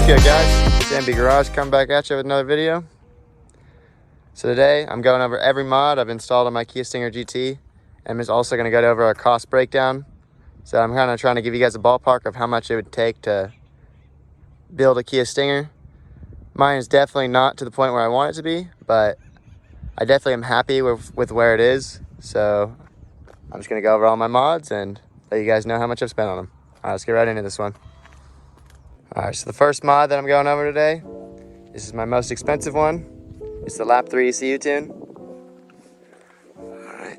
What's good, guys? It's MB Garage coming back at you with another video. So today I'm going over every mod I've installed on my Kia Stinger GT, and I'm also going to go over a cost breakdown. So I'm kind of trying to give you guys a ballpark of how much it would take to build a Kia Stinger. Mine is definitely not to the point where I want it to be, but I definitely am happy with where it is. So I'm just going to go over all my mods and let you guys know how much I've spent on them. All right, let's get right into this one. All right, so the first mod that I'm going over today, this is my most expensive one. It's the Lap 3 ECU tune. All right,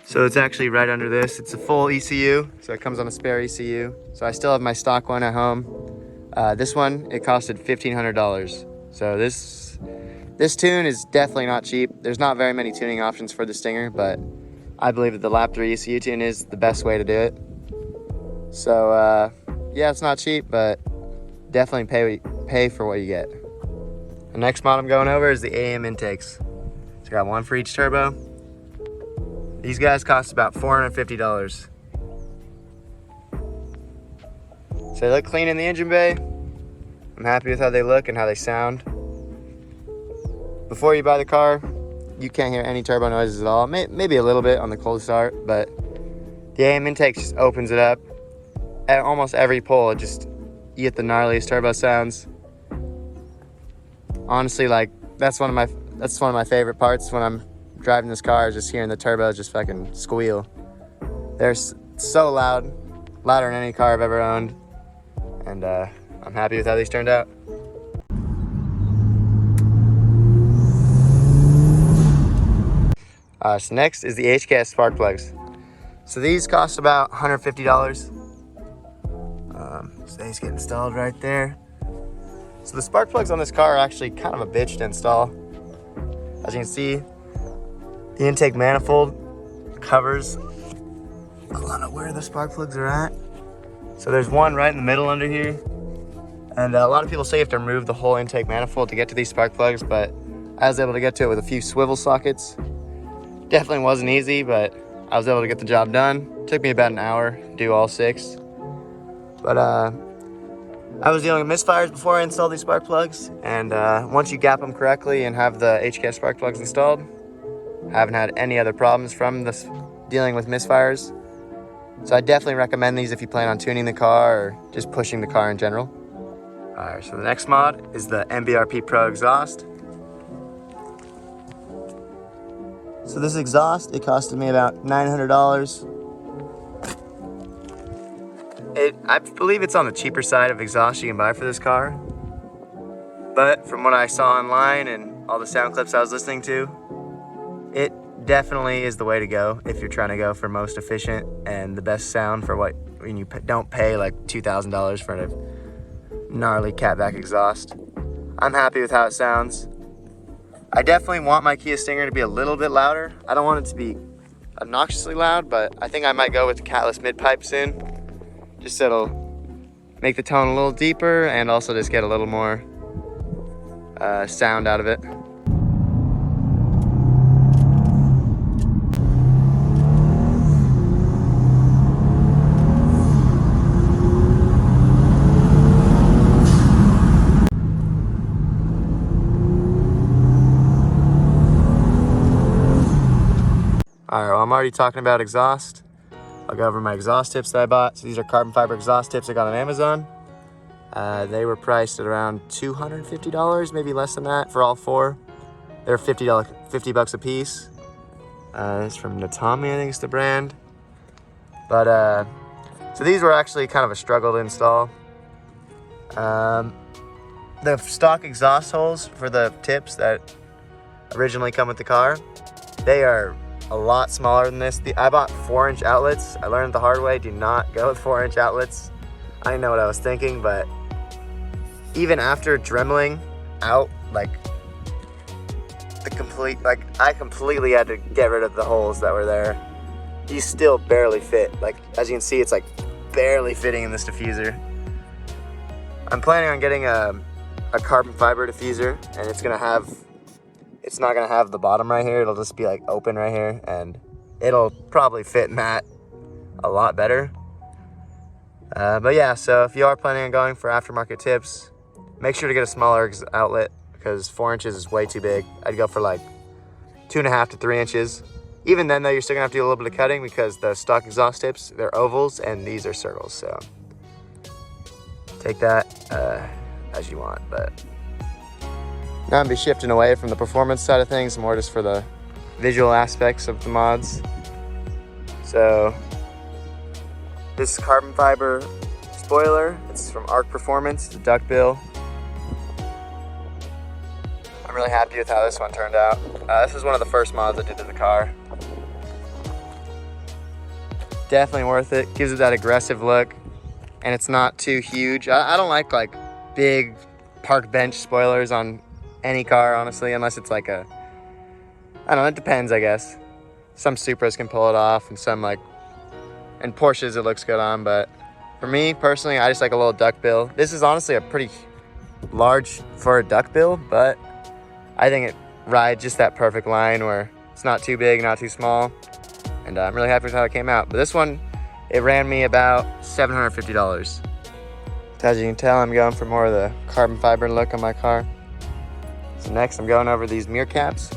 so it's actually right under this. It's a full ECU, so it comes on a spare ECU. So I still have my stock one at home. This one, it costed $1,500. So this tune is definitely not cheap. There's not very many tuning options for the Stinger, but I believe that the Lap 3 ECU tune is the best way to do it. So yeah, it's not cheap, but definitely pay for what you get. The next mod I'm going over is the AM intakes. So I got one for each turbo. These guys cost about $450. So they look clean in the engine bay. I'm happy with how they look and how they sound. Before you buy the car, you can't hear any turbo noises at all. Maybe a little bit on the cold start, but the AM intake just opens it up. At almost every pull, you get the gnarliest turbo sounds. Honestly, like that's one of my favorite parts when I'm driving this car, is just hearing the turbo just fucking squeal. They're so loud, louder than any car I've ever owned, and I'm happy with how these turned out. So next is the HKS spark plugs. So these cost about $150. So these get installed right there. So the spark plugs on this car are actually kind of a bitch to install. As you can see, the intake manifold covers a lot of where the spark plugs are at. So there's one right in the middle under here. And a lot of people say you have to remove the whole intake manifold to get to these spark plugs, but I was able to get to it with a few swivel sockets. Definitely wasn't easy, but I was able to get the job done. Took me about an hour to do all 6. But I was dealing with misfires before I installed these spark plugs, and once you gap them correctly and have the HKS spark plugs installed, I haven't had any other problems from this dealing with misfires. So I definitely recommend these if you plan on tuning the car or just pushing the car in general. Alright, so the next mod is the MBRP Pro exhaust. So this exhaust, it costed me about $900. I believe it's on the cheaper side of exhaust you can buy for this car. But from what I saw online and all the sound clips I was listening to, it definitely is the way to go if you're trying to go for most efficient and the best sound for when you don't pay like $2,000 for a gnarly catback exhaust. I'm happy with how it sounds. I definitely want my Kia Stinger to be a little bit louder. I don't want it to be obnoxiously loud, but I think I might go with the catless mid-pipe soon. Just so it'll make the tone a little deeper and also just get a little more sound out of it. All right, well, I'm already talking about exhaust. I'll go over my exhaust tips that I bought. So these are carbon fiber exhaust tips I got on Amazon. They were priced at around $250, maybe less than that for all 4. They're $50 a piece. It's from Natami, I think is the brand. But so these were actually kind of a struggle to install. The stock exhaust holes for the tips that originally come with the car, they are a lot smaller than this. I bought 4-inch outlets. I learned the hard way, do not go with 4-inch outlets. I didn't know what I was thinking, but even after dremeling out I completely had to get rid of the holes that were there. These still barely fit. As you can see, it's barely fitting in this diffuser. I'm planning on getting a carbon fiber diffuser, and it's not gonna have the bottom right here. It'll just be open right here, and it'll probably fit in that a lot better. But yeah, so if you are planning on going for aftermarket tips, Make sure to get a smaller outlet because 4 inches is way too big. I'd go for like 2.5 to 3 inches. Even then though, you're still gonna have to do a little bit of cutting because the stock exhaust tips, they're ovals and these are circles. So take that as you want, but now I'm gonna be shifting away from the performance side of things, more just for the visual aspects of the mods. So this carbon fiber spoiler, it's from Arc Performance, the duckbill. I'm really happy with how this one turned out. This is one of the first mods I did to the car. Definitely worth it. Gives it that aggressive look, and it's not too huge. I don't like big park bench spoilers on any car, honestly, unless it's like a, I don't know, it depends, I guess. Some Supras can pull it off, and some and Porsches it looks good on, but for me personally, I just like a little duckbill. This is honestly a pretty large for a duckbill, but I think it rides just that perfect line where it's not too big, not too small, and I'm really happy with how it came out. But this one, it ran me about $750. So as you can tell, I'm going for more of the carbon fiber look on my car. So next, I'm going over these mirror caps.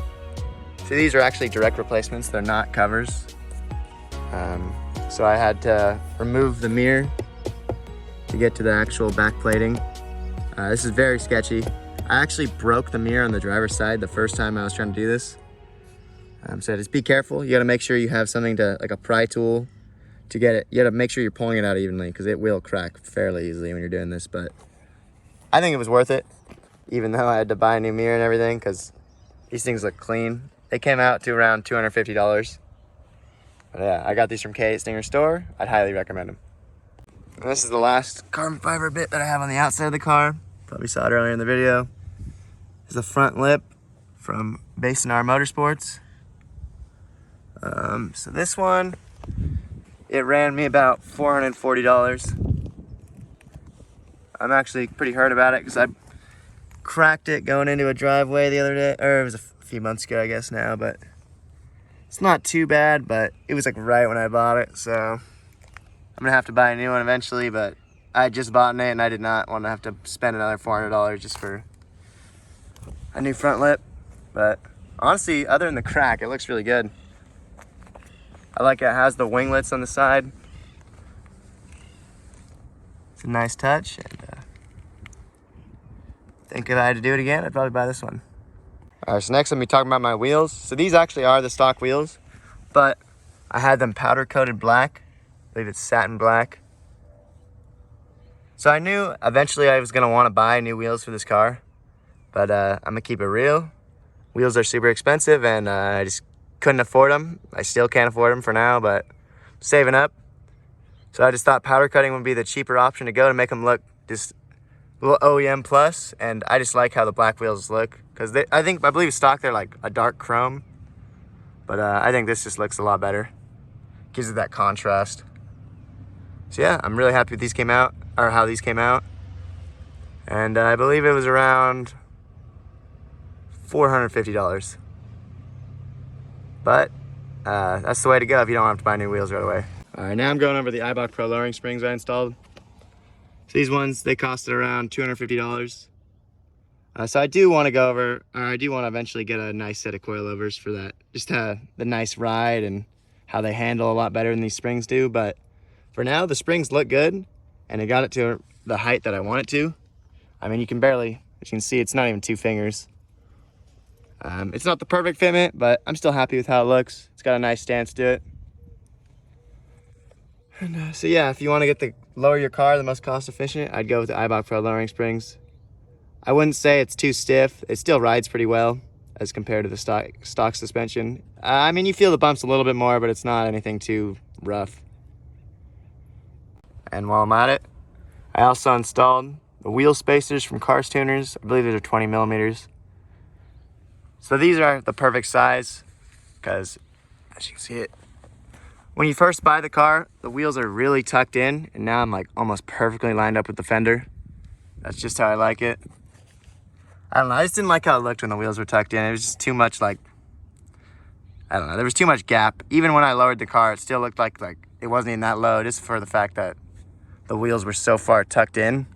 So these are actually direct replacements. They're not covers. So I had to remove the mirror to get to the actual back plating. This is very sketchy. I actually broke the mirror on the driver's side the first time I was trying to do this. So just be careful. You gotta make sure you have something to, like a pry tool to get it. You gotta make sure you're pulling it out evenly because it will crack fairly easily when you're doing this, but I think it was worth it, even though I had to buy a new mirror and everything because these things look clean. They came out to around $250. But yeah, I got these from K Stinger store. I'd highly recommend them. And this is the last carbon fiber bit that I have on the outside of the car. Probably saw it earlier in the video. This is the front lip from Basenar Motorsports. So this one, it ran me about $440. I'm actually pretty hurt about it because I cracked it going into a driveway the other day, or it was a few months ago, I guess now, but it's not too bad, but it was like right when I bought it, so I'm gonna have to buy a new one eventually, but I just bought it and I did not want to have to spend another $400 just for a new front lip. But honestly, other than the crack, it looks really good. I like it has the winglets on the side. It's a nice touch, and I think if I had to do it again, I'd probably buy this one. All right, so next I'm gonna be talking about my wheels. So these actually are the stock wheels, but I had them powder coated black. I believe it's satin black. So I knew eventually I was gonna wanna buy new wheels for this car, but I'm gonna keep it real. Wheels are super expensive and I just couldn't afford them. I still can't afford them for now, but I'm saving up. So I just thought powder cutting would be the cheaper option to go to make them look just a little OEM plus, and I just like how the black wheels look because I believe stock they're like a dark chrome, but I think this just looks a lot better. Gives it that contrast. So yeah, I'm really happy with these came out, or how these came out, and I believe it was around $450. But that's the way to go if you don't have to buy new wheels right away. All right, now I'm going over the MBRP Pro lowering springs I installed. So these ones, they costed around $250. So I do want to go over, or I do want to eventually get a nice set of coilovers for that. Just the nice ride and how they handle a lot better than these springs do. But for now, the springs look good, and it got it to the height that I want it to. I mean, you can barely, as you can see, it's not even 2 fingers. It's not the perfect fitment, but I'm still happy with how it looks. It's got a nice stance to it. And so yeah, if you want to get the lower your car the most cost efficient, I'd go with the MBRP Pro lowering springs. I wouldn't say it's too stiff. It still rides pretty well as compared to the stock suspension. I mean, you feel the bumps a little bit more, but it's not anything too rough. And while I'm at it, I also installed the wheel spacers from Cars Tuners. I believe these are 20 millimeters. So these are the perfect size because, as you can see it, when you first buy the car, the wheels are really tucked in, and now I'm like almost perfectly lined up with the fender. That's just how I like it. I don't know, I just didn't like how it looked when the wheels were tucked in. It was just too much I don't know, there was too much gap. Even when I lowered the car, it still looked like it wasn't even that low, just for the fact that the wheels were so far tucked in.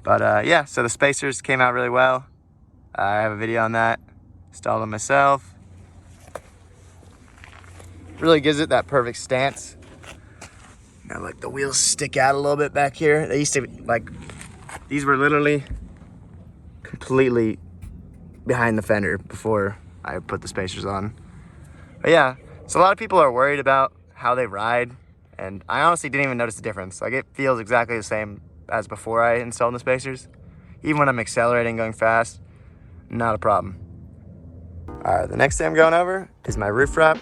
But yeah, so the spacers came out really well. I have a video on that. Installed them myself. Really gives it that perfect stance. Now, like, the wheels stick out a little bit back here. They used to be, like, these were literally completely behind the fender before I put the spacers on. But yeah, so a lot of people are worried about how they ride, and I honestly didn't even notice the difference. Like, it feels exactly the same as before I installed the spacers. Even when I'm accelerating, going fast, not a problem. All right, the next thing I'm going over is my roof wrap.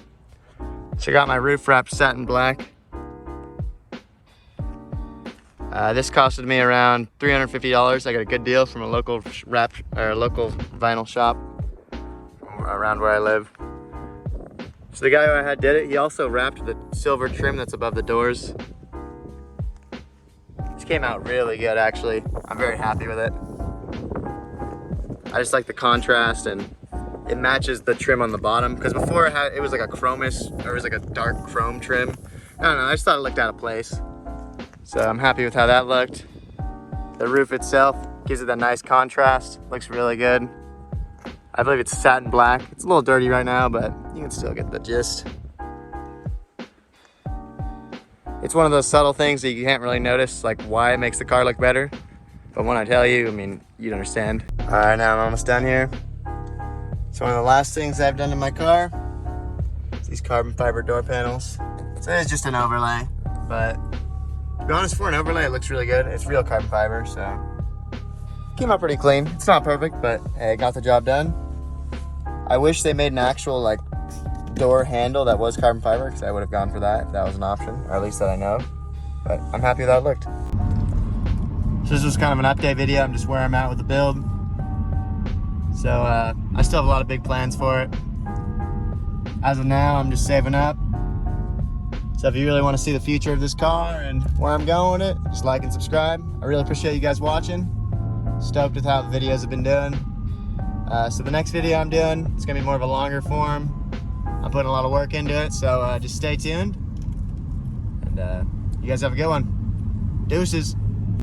So I got my roof wrap satin black. This costed me around $350. I got a good deal from a local local vinyl shop around where I live. So the guy who I had did it, he also wrapped the silver trim that's above the doors. This came out really good, actually. I'm very happy with it. I just like the contrast, and it matches the trim on the bottom, because before it was like a chromous, or it was like a dark chrome trim. I don't know, I just thought it looked out of place. So I'm happy with how that looked. The roof itself gives it that nice contrast. Looks really good. I believe it's satin black. It's a little dirty right now, but you can still get the gist. It's one of those subtle things that you can't really notice, like why it makes the car look better. But when I tell you, I mean, you'd understand. All right, now I'm almost done here. So one of the last things I've done to my car is these carbon fiber door panels. So it's just an overlay, but to be honest, for an overlay, it looks really good. It's real carbon fiber, so came out pretty clean. It's not perfect, but hey, got the job done. I wish they made an actual like door handle that was carbon fiber, because I would have gone for that if that was an option, or at least that I know. But I'm happy with how it looked. So this was kind of an update video. I'm just where I'm at with the build. So I still have a lot of big plans for it. As of now, I'm just saving up. So if you really want to see the future of this car and where I'm going with it, just like and subscribe. I really appreciate you guys watching. Stoked with how the videos have been doing. So the next video I'm doing, it's gonna be more of a longer form. I'm putting a lot of work into it, so just stay tuned. And you guys have a good one. Deuces.